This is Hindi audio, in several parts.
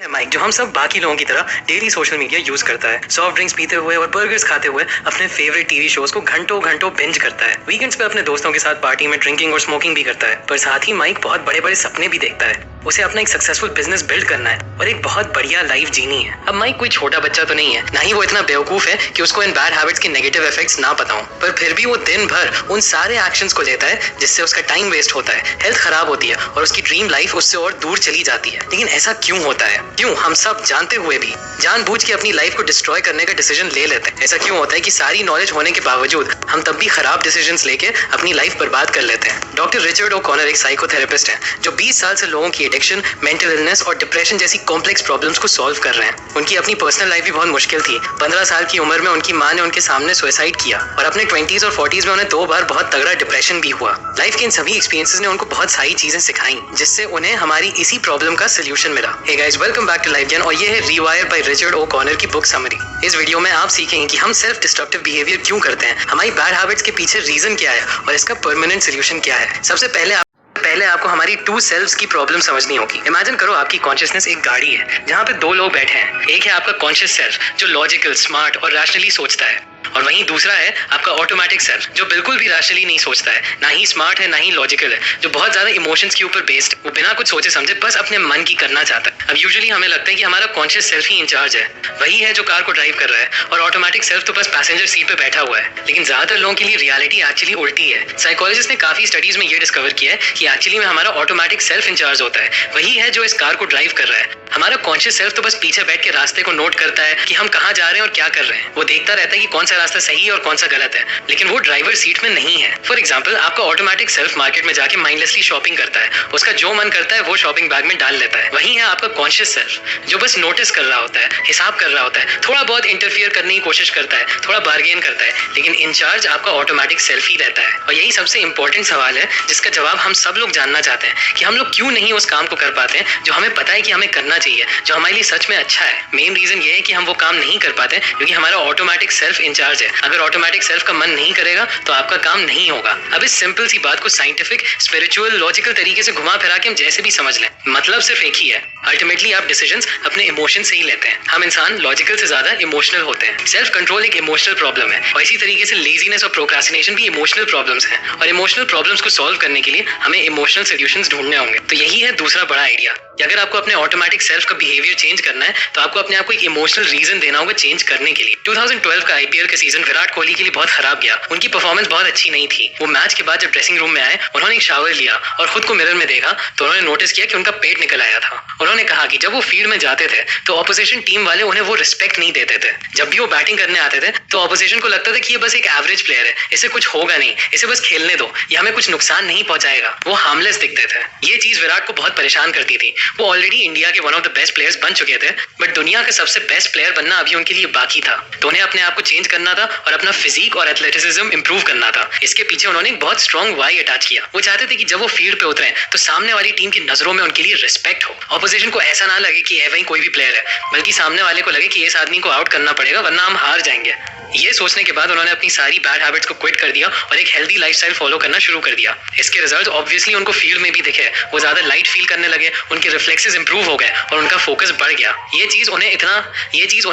माइक जो हम सब बाकी लोगों की तरह डेली सोशल मीडिया यूज करता है, सॉफ्ट ड्रिंक्स पीते हुए और बर्गर्स खाते हुए अपने फेवरेट टीवी शोज को घंटों घंटों बिंज करता है। वीकेंड्स पे अपने दोस्तों के साथ पार्टी में ड्रिंकिंग और स्मोकिंग भी करता है। पर साथ ही माइक बहुत बड़े बड़े सपने भी देखता है। उसे अपना एक सक्सेसफुल बिजनेस बिल्ड करना है और एक बहुत बढ़िया लाइफ जीनी है। अब माइक कोई छोटा बच्चा तो नहीं है, ना ही वो इतना बेवकूफ है कि उसको इन बैड हैबिट्स के नेगेटिव इफेक्ट्स ना पता हो, पर फिर भी वो दिन भर उन सारे एक्शंस को लेता है जिससे उसका टाइम वेस्ट होता है, हेल्थ खराब होती है और उसकी ड्रीम लाइफ उससे और दूर चली जाती है। लेकिन ऐसा क्यों होता है? क्यों हम सब जानते हुए भी जानबूझ के अपनी लाइफ को डिस्ट्रॉय करने का डिसीजन ले लेते हैं? ऐसा क्यों होता है कि सारी नॉलेज होने के बावजूद हम तब भी खराब डिसीजंस लेके अपनी लाइफ बर्बाद कर लेते हैं? डॉक्टर रिचर्ड ओ'कॉनर एक साइकोथेरेपिस्ट हैं जो 20 साल से लोगों की एडिक्शन, मेंटल इलनेस और डिप्रेशन जैसी कॉम्प्लेक्स प्रॉब्लम्स को सॉल्व कर रहे हैं। उनकी अपनी पर्सनल लाइफ भी बहुत मुश्किल थी। 15 साल की उम्र में उनकी माँ ने उनके सामने सुसाइड किया और अपने 20s और 40s में उन्हें 2 बार बहुत तगड़ा डिप्रेशन भी हुआ। लाइफ के इन सभी एक्सपीरियंसेस ने उनको बहुत सारी चीजें सिखाई जिससे उन्हें हमारी इसी प्रॉब्लम का सोल्यूशन मिला। Hey guys, welcome back to life Gyan और ये है रीवायर बाय रिचर्ड ओ'कॉनर की बुक समरी। इस वीडियो में आप सीखेंगे कि हम सेल्फ डिस्ट्रक्टिव बिहेवियर क्यों करते हैं, हमारी बैड हैबिट्स के पीछे रीजन क्या है और इसका परमानेंट सोल्यूशन क्या है। सबसे पहले आपको हमारी 2 सेल्फ्स की प्रॉब्लम समझनी होगी। इमेजिन करो आपकी कॉन्शियसनेस एक गाड़ी है जहाँ पे 2 लोग बैठे हैं। एक है आपका कॉन्शियस सेल्फ जो लॉजिकल, स्मार्ट और रैशनली सोचता है, और वहीं दूसरा है आपका ऑटोमेटिक सेल्फ जो बिल्कुल भी रैशनली नहीं सोचता है, ना ही स्मार्ट है ना ही लॉजिकल है, जो बहुत ज्यादा इमोशंस के ऊपर बेस्ड, वो बिना कुछ सोचे समझे बस अपने मन की करना चाहता है। अब यूजुअली हमें लगता है कि हमारा कॉन्शियस सेल्फ ही इंचार्ज है, वही है जो कार को ड्राइव कर रहा है और ऑटोमेटिक सेल्फ तो बस पैसेंजर सीट पे बैठा हुआ है। लेकिन ज्यादातर लोगों के लिए रियलिटी एक्चुअली उल्टी है। साइकोलॉजिस्ट ने काफी स्टडीज में ये डिस्कवर किया है कि एक्चुअली में हमारा ऑटोमेटिक सेल्फ इंचार्ज होता है, वही है जो इस कार को ड्राइव कर रहा है। हमारा कॉन्शियस सेल्फ तो बस पीछे बैठ के रास्ते को नोट करता है कि हम कहाँ जा रहे हैं और क्या कर रहे हैं। वो देखता रहता है कि कौन सा रास्ता सही है और कौन सा गलत है, लेकिन वो ड्राइवर सीट में नहीं है। फॉर एग्जाम्पल, आपका ऑटोमेटिक सेल्फ मार्केट में जाके माइंडलेसली शॉपिंग करता है, उसका जो मन करता है वो शॉपिंग बैग में डाल लेता है। वही है आपका कॉन्शियस सेल्फ जो बस नोटिस कर रहा होता है, हिसाब कर रहा होता है, थोड़ा बहुत इंटरफियर करने की कोशिश करता है, थोड़ा बार्गेन करता है, लेकिन इंचार्ज आपका ऑटोमेटिक सेल्फ ही रहता है। और यही सबसे इंपॉर्टेंट सवाल है जिसका जवाब हम सब लोग जानना चाहते हैं कि हम लोग क्यों नहीं उस काम को कर पाते हैं जो हमें पता है कि हमें करना चाहिए, जो हमारे लिए सच में अच्छा है। मेन रीजन ये है कि हम वो काम नहीं कर पाते क्योंकि हमारा ऑटोमेटिक सेल्फ इंचार्ज है। अगर ऑटोमेटिक सेल्फ का मन नहीं करेगा तो आपका काम नहीं होगा। अब इस सिंपल सी बात को साइंटिफिक, स्पिरिचुअल, लॉजिकल तरीके से घुमा फिरा के हम जैसे भी समझ लें, मतलब सिर्फ एक ही है। अल्टीमेटली आप डिसीजंस अपने इमोशन से ही लेते हैं। हम इंसान लॉजिकल से ज्यादा इमोशनल होते हैं। सेल्फ कंट्रोल एक इमोशनल प्रॉब्लम है और इसी तरीके से लेजीनेस और प्रोक्रास्टिनेशन भी इमोशनल प्रॉब्लम्स हैं। और इमोशनल प्रॉब्लम्स को सॉल्व करने के लिए हमें इमोशनल सॉल्यूशंस ढूंढने होंगे। तो यही है दूसरा बड़ा आइडिया कि अगर आपको अपने ऑटोमेटिक सेल्फ का बिहेवियर चेंज करना है तो आपको अपने आप को एक इमोशनल रीजन देना होगा चेंज करने के लिए। 2012 का आईपीएल का सीजन विराट कोहली के लिए बहुत खराब गया। उनकी परफॉर्मेंस बहुत अच्छी नहीं थी। वो मैच के बाद जब ड्रेसिंग रूम में आए, उन्होंने एक शावर लिया और खुद को मिरर में देखा तो उन्होंने नोटिस किया कि उनका पेट निकल आया था। उन्होंने कहा कि जब वो फील्ड में जाते थे तो ऑपोजिशन टीम वाले उन्हें वो रिस्पेक्ट नहीं देते थे। जब भी वो बैटिंग करने आते थे तो ऑपोजिशन को लगता था कि ये बस एक एवरेज प्लेयर है, इसे कुछ होगा नहीं, इसे बस खेलने दो, ये हमें कुछ नुकसान नहीं पहुंचाएगा। वो हार्मलेस दिखते थे। ये चीज विराट को बहुत परेशान करती थी। वो ऑलरेडी इंडिया के one of the best players बन चुके थे, बट दुनिया के सबसे बेस्ट प्लेयर बनना अभी उनके लिए बाकी था। तो उन्हें अपने आप को चेंज करना था और अपना फिजिक और एथलेटिसिज्म इंप्रूव करना था। इसके पीछे उन्होंने एक बहुत स्ट्रॉन्ग वाई अटैच किया। वो चाहते थे कि जब वो फील्ड पे उतरे तो सामने वाली टीम की नजरों में उनके लिए रिस्पेक्ट हो। ऑपोजिशन को ऐसा ना लगे कि वही कोई भी प्लेयर है, बल्कि सामने वाले को लगे कि इस आदमी को आउट करना पड़ेगा वरना हम हार जाएंगे। ये सोचने के बाद उन्होंने अपनी सारी बैड हैबिट्स को क्विट कर दिया और एक हेल्दी लाइफस्टाइल फॉलो करना शुरू कर दिया। इसके रिजल्ट्स ऑब्वियसली उनको फील्ड में भी दिखे। वो ज्यादा लाइट फील करने लगे, उनके रिफ्लेक्सेस इंप्रूव हो गए और उनका फोकस बढ़ गया। ये चीज उन्हें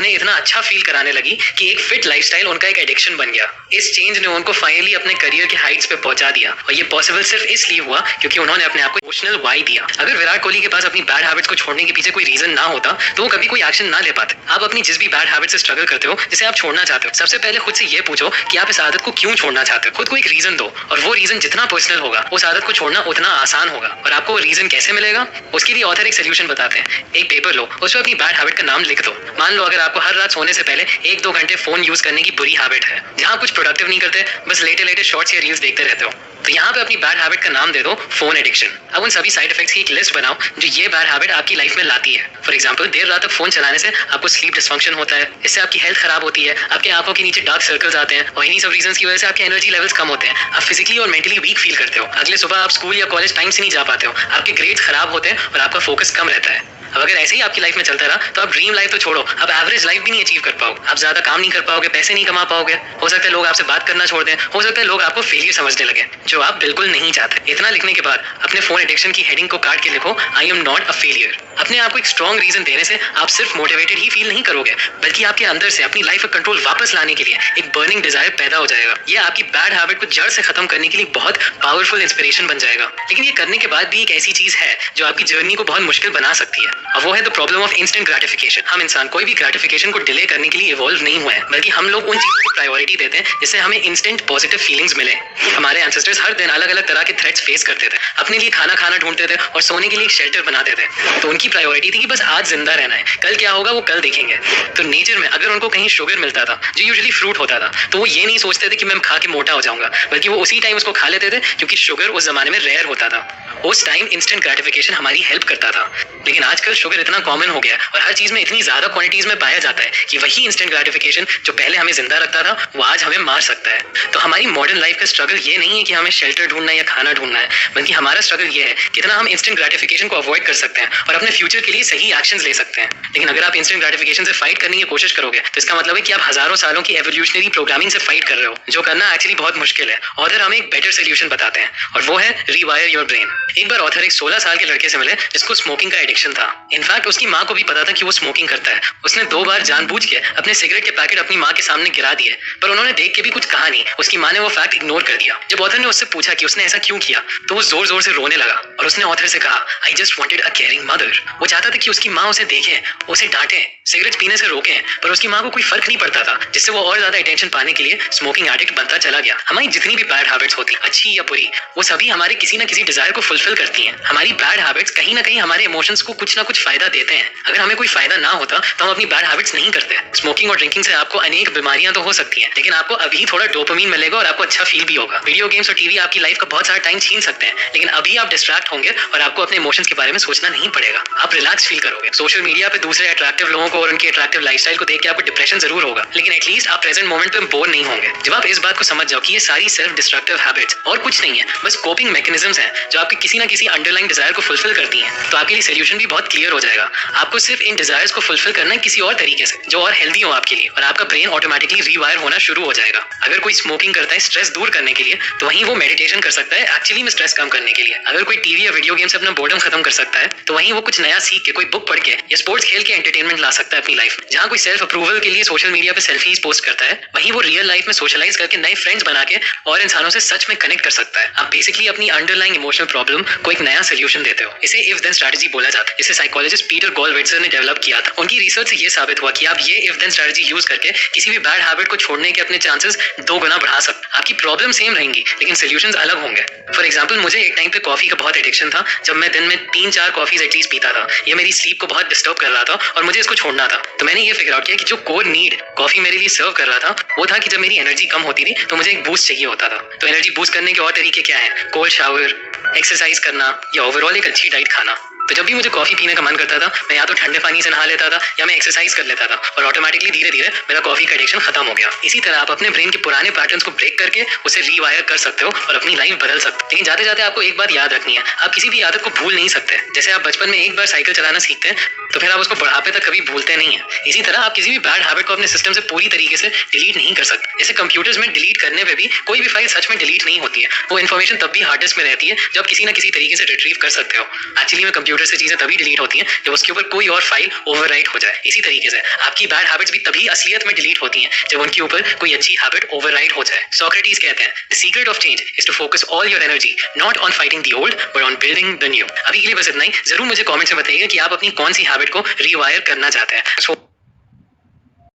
इतना अच्छा फील कराने लगी कि एक फिट लाइफस्टाइल उनका एक एडिक्शन बन गया। इस चेंज ने उनको फाइनली अपने करियर के हाइट्स पे पहुंचा दिया और ये पॉसिबल सिर्फ इसलिए हुआ क्योंकि उन्होंने अपने आप को इमोशनल वाई दिया। अगर विराट कोहली के पास अपनी बैड हैबिट्स को छोड़ने के पीछे कोई रीजन ना होता तो वो कभी कोई एक्शन ना ले पाते। आप अपनी जिस भी बैड हैबिट से स्ट्रगल करते हो, जिसे आप छोड़ना चाहते हो, सबसे पहले खुद से ये पूछो कि आप इस आदत को क्यों छोड़ना चाहते हो। खुद को एक रीजन दो और वो रीजन जितना पर्सनल होगा उस आदत को छोड़ना उतना आसान होगा। और आपको वो रीजन कैसे मिलेगा, उसके लिए ऑथर एक सोल्यूशन बताते हैं। एक पेपर लो, उसमें अपनी बैड हैबिट का नाम लिख दो। मान लो अगर आपको हर रात सोने से पहले 1-2 घंटे फोन यूज करने की बुरी हैबिट है, जहाँ कुछ प्रोडक्टिव नहीं करते, बस लेटे शॉर्ट्स या रील्स देखते रहते हो, तो यहाँ पे अपनी बैड हैबिट का नाम दे दो फोन एडिक्शन। अब उन सभी साइड इफेक्ट्स की एक लिस्ट बनाओ जो ये बैड हैबिट आपकी लाइफ में लाती है। फॉर एग्जांपल, देर रात तक फोन चलाने से आपको स्लीप डिसफंक्शन होता है, इससे आपकी हेल्थ खराब होती है, आपके आंखों के नीचे डार्क सर्कल्स आते हैं और इन्हीं सब रीजंस की वजह से आपके एनर्जी लेवल्स कम होते हैं। आप फिजिकली और मेंटली वीक फील करते हो। अगले सुबह आप स्कूल या कॉलेज टाइम से नहीं जा पाते हो, आपके ग्रेड्स खराब होते हैं और आपका फोकस कम रहता है। अब अगर ऐसे ही आपकी लाइफ में चलता रहा तो आप ड्रीम लाइफ तो छोड़ो, आप एवरेज लाइफ भी नहीं अचीव कर पाओगे, आप ज्यादा काम नहीं कर पाओगे, पैसे नहीं कमा पाओगे, हो सकता है लोग आपसे बात करना छोड़ दें, हो सकता है लोग आपको फेलियर समझने लगे, जो आप बिल्कुल नहीं चाहते। इतना लिखने के बाद अपने फोन एडिक्शन की हेडिंग को काट के लिखो, I am not a failure. अपने आप को एक स्ट्रॉन्ग रीजन देने से आप सिर्फ मोटिवेटेड ही फील नहीं करोगे, बल्कि आपके अंदर से अपनी लाइफ का कंट्रोल वापस लाने के लिए एक बर्निंग डिजायर पैदा हो जाएगा। ये आपकी बैड हैबिट को जड़ से खत्म करने के लिए बहुत पावरफुल इंस्पिरेशन बन जाएगा। लेकिन ये करने के बाद भी एक ऐसी चीज है जो आपकी जर्नी को बहुत मुश्किल बना सकती है, और वो है the problem of instant gratification. हम इंसान कोई भी ग्रेटिफिकेशन को डिले करने के लिए इवॉल्व नहीं हुए हैं, बल्कि हम लोग उन चीजों को प्रायोरिटी देते हैं जिससे हमें इंस्टेंट पॉजिटिव फीलिंग्स मिले। हमारे एंसेस्टर्स हर दिन अलग अलग तरह के थ्रेट्स फेस करते थे, अपने लिए खाना खाना ढूंढते थे और सोने के लिए एक शेल्टर बनाते थे। तो उनकी प्रायोरिटी थी कि बस आज जिंदा रहना है, कल क्या होगा वो कल देखेंगे। तो नेचर में अगर उनको कहीं शुगर मिलता था, जो यूजुअली फ्रूट होता था, तो वो ये नहीं सोचते थे कि मैं खा के मोटा हो जाऊंगा, बल्कि वो उसी टाइम उसको खा लेते थे, क्योंकि शुगर उस जमाने में रेयर होता था। उस टाइम इंस्टेंट ग्रेटिफिकेशन हमारी हेल्प करता था। लेकिन आजकल शुगर इतना कॉमन हो गया और हर चीज में इतनी ज्यादा क्वांटिटीज में पाया जाता है कि वही इंस्टेंट ग्रेटिफिकेशन जो पहले हमें जिंदा रखता था, वो आज हमें मार सकता है। तो हमारी मॉडर्न लाइफ का स्ट्रगल ये नहीं है कि हमें शेल्टर ढूंढना है या खाना ढूंढना है, बल्कि हमारा स्ट्रगल ये है कितना हम इंस्टेंट ग्रेटिफिकेशन को अवॉइड कर सकते हैं और अपने फ्यूचर के लिए सही एक्शंस ले सकते हैं। लेकिन अगर आप इंस्टेंट ग्रेटिफिकेशन से फाइट करने की कोशिश करोगे तो इसका मतलब है कि आप हजारों सालों की एवोल्यूशनरी प्रोग्रामिंग से फाइट कर रहे हो, जो करना एक्चुअली बहुत मुश्किल है। ऑथर हमें एक बेटर सोल्यूशन बताते हैं और वो है रीवायर योर ब्रेन। एक बार ऑथर एक 16 साल के लड़के से मिले जिसको स्मोकिंग का एडिक्शन था। इनफैक्ट उसकी माँ को भी पता था कि वो स्मोकिंग करता है। उसने 2 बार जानबूझ के अपने सिगरेट के पैकेट अपनी माँ के सामने गिरा दिए, पर उन्होंने देख के भी कुछ कहा नहीं। उसकी माँ ने वो फैक्ट इग्नोर कर दिया। जब ऑथर ने उससे पूछा कि उसने ऐसा क्यों किया, तो वो जोर जोर से रोने लगा और उसने ऑथर से कहा, I just wanted a caring mother. वो चाहता था कि उसकी माँ उसे देखे, उसे डांटे, सिगरेट पीने से रोके, पर उसकी माँ को कोई फर्क नहीं पड़ता था, जिससे वो और ज्यादा अटेंशन पाने के लिए स्मोकिंग एडिक्ट बनता चला गया। हमारी जितनी भी बैड हैबिट्स होती, अच्छी या बुरी, वो सभी हमारे किसी ना किसी डिजायर को फुलफिल करती हैं। हमारी बैड हैबिट्स कहीं ना कहीं हमारे इमोशंस को कुछ ना कुछ फायदा देते हैं। अगर हमें कोई फायदा ना होता तो हम अपनी बैड हैबिट्स नहीं करते। स्मोकिंग और ड्रिंकिंग से आपको अनेक बीमारियां तो हो सकती हैं, लेकिन आपको अभी थोड़ा डोपामिन मिलेगा और आपको अच्छा फील भी होगा। वीडियो गेम्स और टीवी आपकी लाइफ का बहुत सारा टाइम छीन सकते हैं, लेकिन अभी आप डिस्ट्रैक्ट होंगे और आपको अपने इमोशंस के बारे में सोचना नहीं पड़ेगा। आप रिलैक्स फील करोगे। सोशल मीडिया पे दूसरे अट्रैक्टिव लोगों को और उनके अट्रैक्टिव लाइफस्टाइल को देख के आपको डिप्रेशन जरूर होगा, लेकिन एटलीस्ट आप प्रेजेंट मोमेंट पे बोर नहीं होंगे। जब आप इस बात को समझ जाओ कि ये सारी सेल्फ डिस्ट्रक्टिव हैबिट्स और कुछ नहीं है, बस कोपिंग मैकेनिज्म्स हैं जो आपके किसी ना किसी अंडरलाइंग डिजायर को फुलफिल करती हैं, तो आपके लिए सोल्यूशन भी बहुत क्लियर हो जाएगा। आपको सिर्फ इन डिजायर्स को फुलफिल करना है किसी और तरीके से जो और हेल्दी हो आपके लिए, और आपका ब्रेन ऑटोमेटिकली रीवायर होना शुरू हो जाएगा। अगर कोई स्मोकिंग करता है स्ट्रेस दूर करने के लिए, तो वहीं वो मेडिटेशन कर सकता है एक्चुअली में स्ट्रेस कम करने के लिए। अगर कोई टीवी या वीडियो गेम से अपना बोर्डम खत्म कर सकता है, तो वहीं वो कुछ नया सीख के, कोई बुक पढ़ के या स्पोर्ट्स खेल के एंटरटेनमेंट ला सकता है अपनी लाइफ। जहाँ कोई सेल्फ अप्रूवल के लिए सोशल मीडिया पे सेल्फीज पोस्ट करता है, वहीं वो रियल लाइफ में सोशलाइज करके नए फ्रेंड्स बना के और इंसानों से सच में कनेक्ट कर सकता है। आप बेसिकली अपनी अंडरलाइंग इमोशनल प्रॉब्लम को एक नया सोल्यूशन देते हो। इसे इफ देन स्ट्रेटजी बोला जाता है, जिसे साइकोलॉजिस्ट पीटर गॉलवेट्जर ने डेवलप किया था। उनकी रिसर्च से ये साबित हुआ कि आप ये इफ देन स्ट्रेटजी यूज करके किसी भी बैड हैबिट को छोड़ने के अपने चांसेस 2 गुना बढ़ा सकते। आपकी प्रॉब्लम सेम रहेंगी, लेकिन सोल्यूशंस अलग होंगे। फॉर एग्जांपल, मुझे एक टाइम पे कॉफी का बहुत एडिक्शन था, जब मैं दिन में 3-4 कॉफीज एटलीस्ट पीता था। ये मेरी स्लीप को बहुत डिस्टर्ब कर रहा था और मुझे इसको छोड़ना था। तो मैंने ये फिगर आउट किया कि जो कोर नीड कॉफी मेरे लिए सर्व कर रहा था, वो था कि जब मेरी एनर्जी कम होती थी तो मुझे एक बूस्ट चाहिए होता था। तो एनर्जी बूस्ट करने के और तरीके क्या है? कोल्ड शावर, एक्सरसाइज करना या ओवरऑल एक अच्छी डाइट खाना। तो जब भी मुझे कॉफी पीने का मन करता था, मैं या तो ठंडे पानी से नहा लेता था या मैं एक्सरसाइज कर लेता था, और ऑटोमेटिकली धीरे धीरे मेरा कॉफी का एडिक्शन खत्म हो गया। इसी तरह आप अपने ब्रेन के पुराने पैटर्न्स को ब्रेक करके उसे रीवायर कर सकते हो और अपनी लाइफ बदल सकते हो। लेकिन जाते जाते आपको एक बात याद रखनी है, आप किसी भी आदत को भूल नहीं सकते। जैसे आप बचपन में एक बार साइकिल चलाना सीखते हैं, तो फिर आप उसको बुढ़ापे तक कभी भूलते नहीं है। इसी तरह आप किसी भी बैड हैबिट को अपने सिस्टम से पूरी तरीके से डिलीट नहीं कर सकते। जैसे कंप्यूटर्स में डिलीट करने पे भी कोई भी फाइल सच में डिलीट नहीं होती है। वो इन्फॉर्मेशन तब भी हार्ड डिस्क में रहती है जब किसी ना किसी तरीके से रिट्रीव कर सकते हो। एक्चुअली में कंप्यूटर से चीजें तभी डिलीट होती हैं जब उसके ऊपर कोई और फाइल ओवरराइट हो जाए। इसी तरीके से आपकी बैड हैबिट्स भी तभी असलियत में डिलीट होती हैं जब उनके ऊपर कोई अच्छी हैबिट ओवरराइट हो जाए। सोक्रेटिस कहते हैं, the secret of change is to focus all your energy not on fighting the old but on building the new. अभी के लिए बस इतना ही। जरूर मुझे कमेंट्स में बताइएगा कि आप अपनी कौन सी हैबिट को रीवायर करना चाहते हैं।